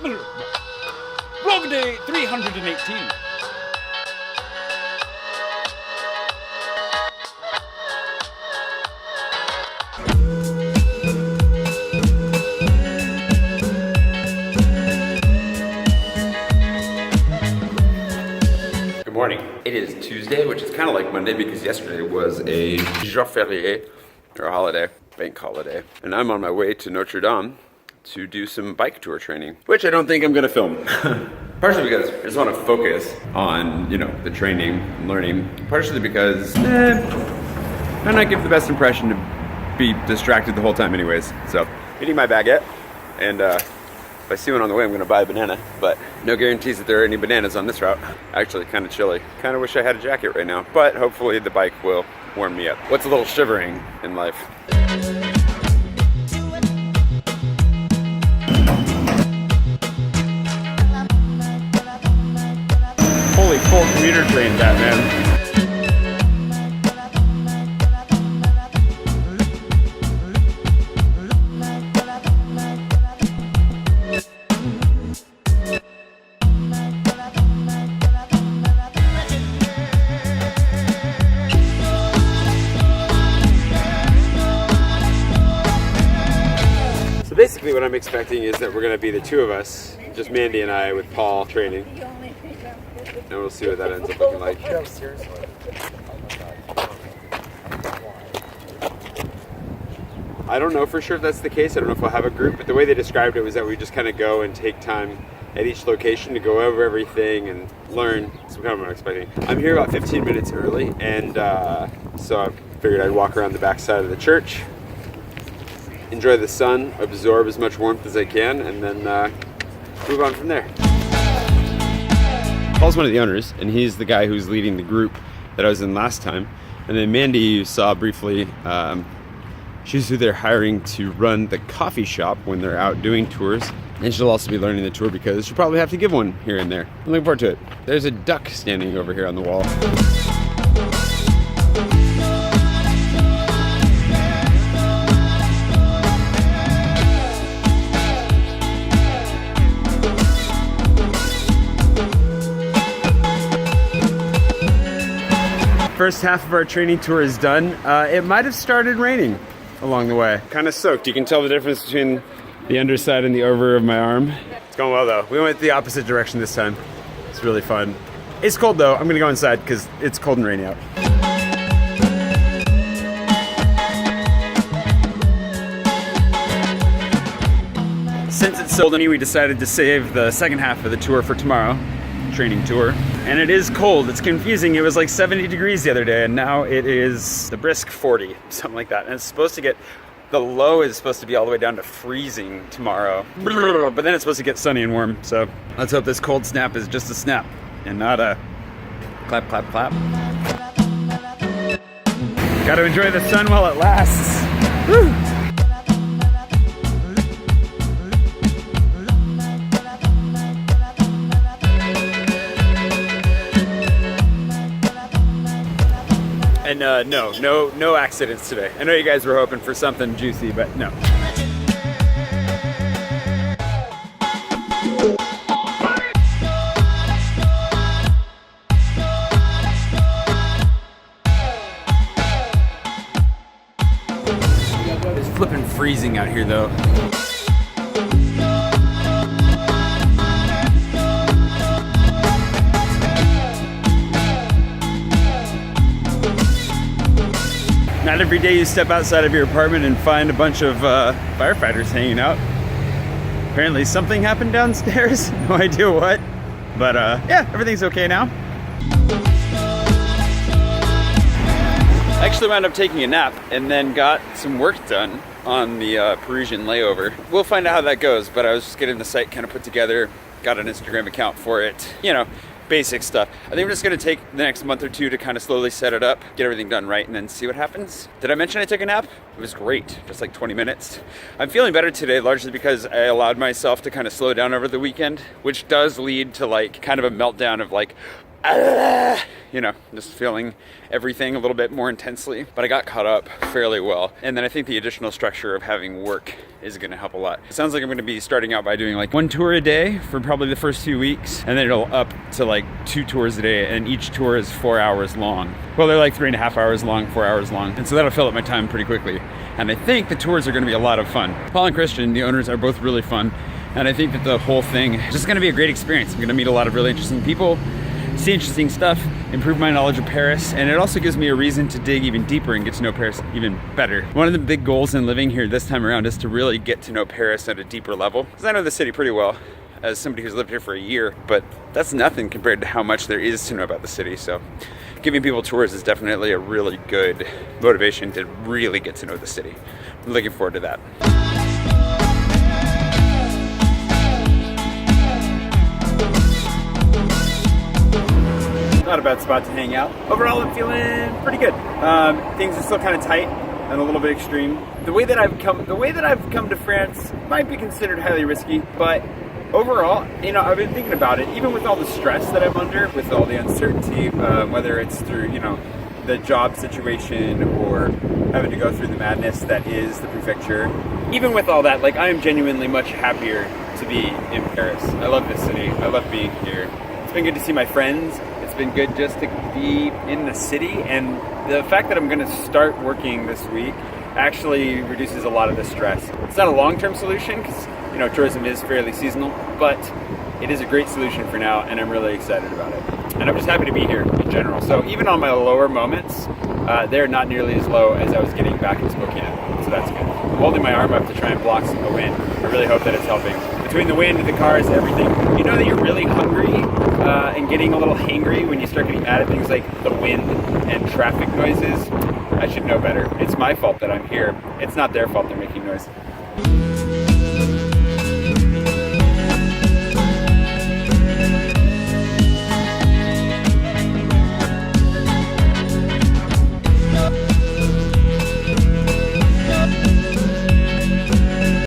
Vlog day 318. Good morning. It is Tuesday, which is kind of like Monday because yesterday was a jour férié, or a holiday, bank holiday. And I'm on my way to Notre Dame to do some bike tour training, which I don't think I'm gonna film. Partially because I just want to focus on, the training and learning. Partially because, I might not give the best impression to be distracted the whole time anyways. So, eating my baguette, and if I see one on the way, I'm gonna buy a banana, but no guarantees that there are any bananas on this route. Actually, kind of chilly. Kind of wish I had a jacket right now, but hopefully the bike will warm me up. What's a little shivering in life? Holy full commuter train that, man. So basically what I'm expecting is that we're going to be the two of us, just Mandy and I with Paul training. And we'll see what that ends up looking like. No, seriously. I don't know for sure if that's the case. I don't know if we'll have a group, but the way they described it was that we just kind of go and take time at each location to go over everything and learn. So kind of what I'm expecting. I'm here about 15 minutes early, and so I figured I'd walk around the back side of the church, enjoy the sun, absorb as much warmth as I can, and then move on from there. Paul's one of the owners, and he's the guy who's leading the group that I was in last time. And then Mandy, you saw briefly, she's who they're hiring to run the coffee shop when they're out doing tours. And she'll also be learning the tour because she'll probably have to give one here and there. I'm looking forward to it. There's a duck standing over here on the wall. First half of our training tour is done. It might have started raining along the way. Kind of soaked. You can tell the difference between the underside and the over of my arm. It's going well though. We went the opposite direction this time. It's really fun. It's cold though. I'm gonna go inside because it's cold and rainy out. Since it's so rainy, we decided to save the second half of the tour for tomorrow. Training tour. And it is cold. It's confusing. It was like 70 degrees the other day, and now it is the brisk 40, something like that. And it's supposed to get, the low is supposed to be all the way down to freezing tomorrow. But then it's supposed to get sunny and warm. So let's hope this cold snap is just a snap and not a clap, clap, clap. Gotta enjoy the sun while it lasts. Woo! And no accidents today. I know you guys were hoping for something juicy, but no. It's flipping freezing out here though. Not every day you step outside of your apartment and find a bunch of firefighters hanging out. Apparently something happened downstairs, no idea what. But yeah, everything's okay now. I actually wound up taking a nap and then got some work done on the Parisian layover. We'll find out how that goes, but I was just getting the site kind of put together, got an Instagram account for it, basic stuff. I think we're just gonna take the next month or two to kind of slowly set it up, get everything done right, and then see what happens. Did I mention I took a nap? It was great, just like 20 minutes. I'm feeling better today, largely because I allowed myself to kind of slow down over the weekend, which does lead to like kind of a meltdown of like, you know, just feeling everything a little bit more intensely. But I got caught up fairly well. And then I think the additional structure of having work is going to help a lot. It sounds like I'm going to be starting out by doing like 1 tour a day for probably the first 2 weeks. And then it'll up to like 2 tours a day. And each tour is 4 hours long. Well, they're like 3.5 hours long, 4 hours long. And so that'll fill up my time pretty quickly. And I think the tours are going to be a lot of fun. Paul and Christian, the owners, are both really fun. And I think that the whole thing is just going to be a great experience. I'm going to meet a lot of really interesting people, see interesting stuff, improve my knowledge of Paris, and it also gives me a reason to dig even deeper and get to know Paris even better. One of the big goals in living here this time around is to really get to know Paris at a deeper level, because I know the city pretty well as somebody who's lived here for a year, but that's nothing compared to how much there is to know about the city. So giving people tours is definitely a really good motivation to really get to know the city. I'm looking forward to that. Not a bad spot to hang out. Overall, I'm feeling pretty good. Things are still kind of tight and a little bit extreme. The way that I've come to France might be considered highly risky, but overall, you know, I've been thinking about it. Even with all the stress that I'm under, with all the uncertainty, whether it's through, you know, the job situation or having to go through the madness that is the prefecture. Even with all that, like, I am genuinely much happier to be in Paris. I love this city. I love being here. It's been good to see my friends. It's been good just to be in the city, and the fact that I'm going to start working this week actually reduces a lot of the stress. It's not a long-term solution because, you know, tourism is fairly seasonal, but it is a great solution for now, and I'm really excited about it. And I'm just happy to be here in general. So even on my lower moments, they're not nearly as low as I was getting back in Spokane, so that's good. I'm holding my arm up to try and block some of the wind. I really hope that it's helping. Between the wind, the cars, everything, you know that you're really hungry and getting a little hangry when you start getting mad at things like the wind and traffic noises. I should know better. It's my fault that I'm here. It's not their fault they're making noise.